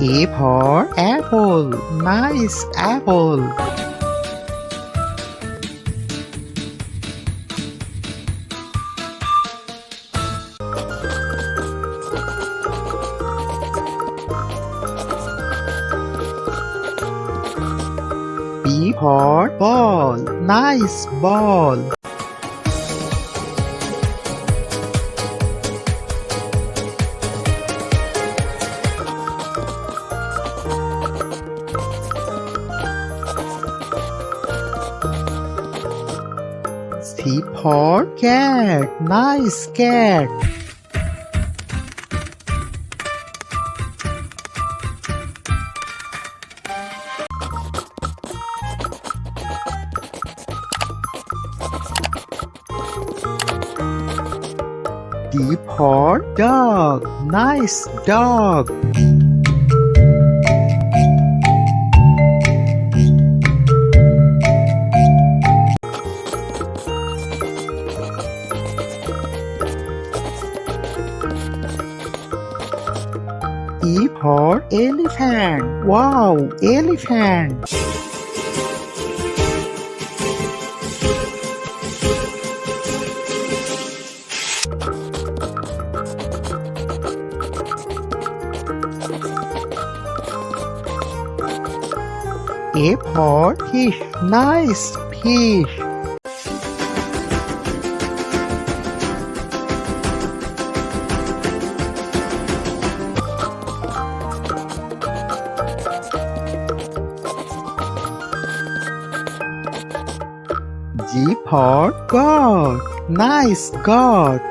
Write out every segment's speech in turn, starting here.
A for apple. Nice apple. B for ball. Nice ball. C for cat. Nice cat. D for dog. Nice dog. E for elephant. Wow, elephant. A for fish. Nice fish. G for God. Nice God.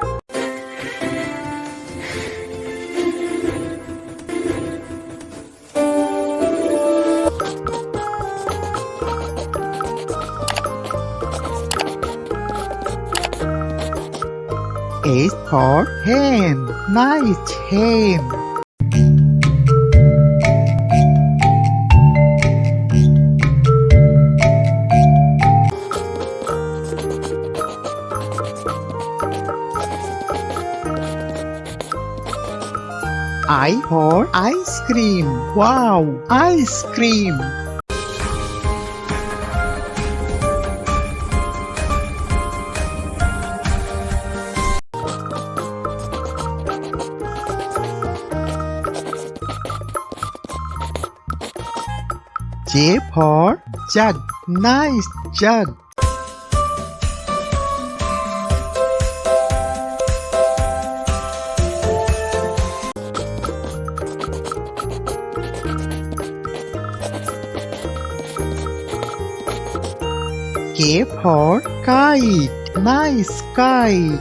H for hen. Nice hen. I for ice cream. Wow, ice cream. J for jug. Nice jug. K for kite. Nice kite.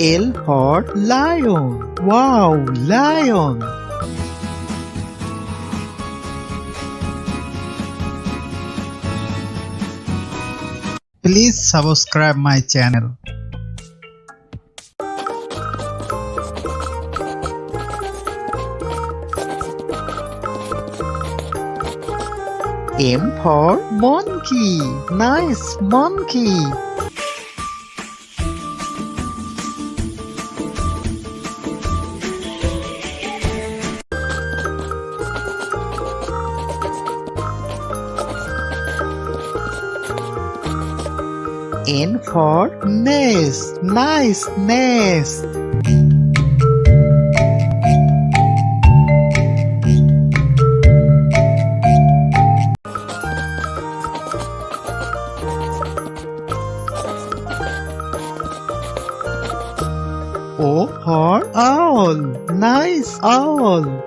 L for lion. Wow, lion. Please subscribe my channel. M for monkey. Nice monkey. N for nest. Nice nest. O for owl. Nice owl.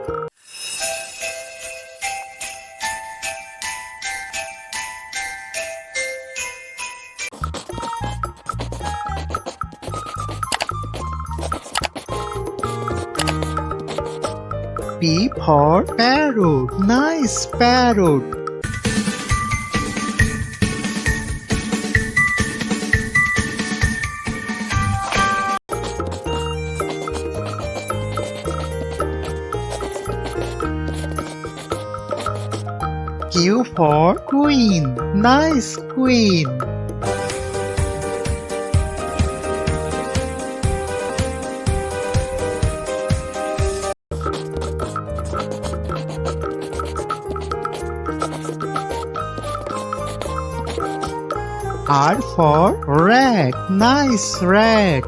P for parrot. Nice parrot. Q for queen. Nice queen. R for rat. Nice rat.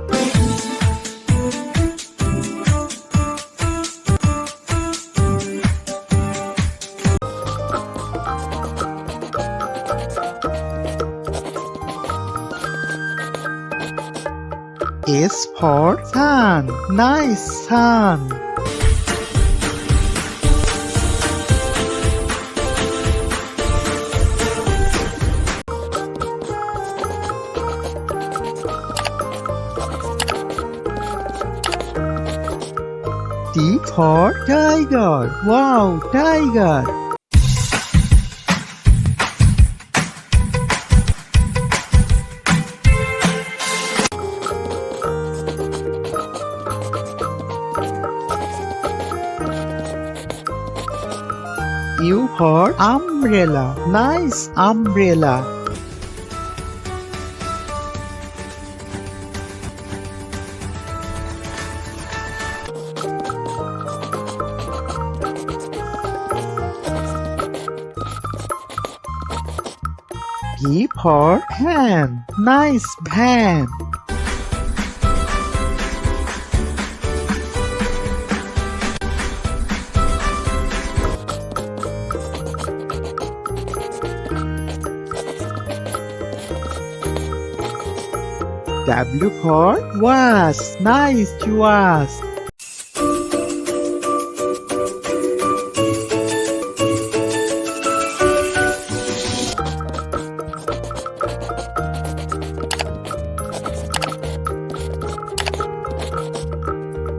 S for sun. Nice sun. T for tiger. Wow, tiger. U for umbrella. Nice umbrella. P for pan. Nice pan. W for vase. Nice vase.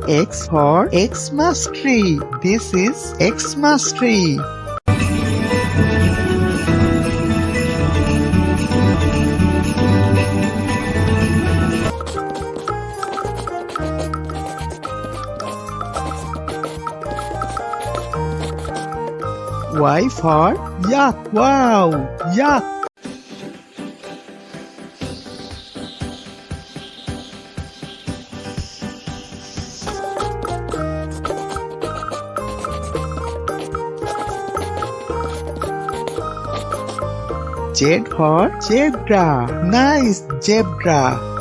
X for Xmas tree. This is Xmas tree. Y for yak. Wow, yak. Z for zebra. Nice zebra.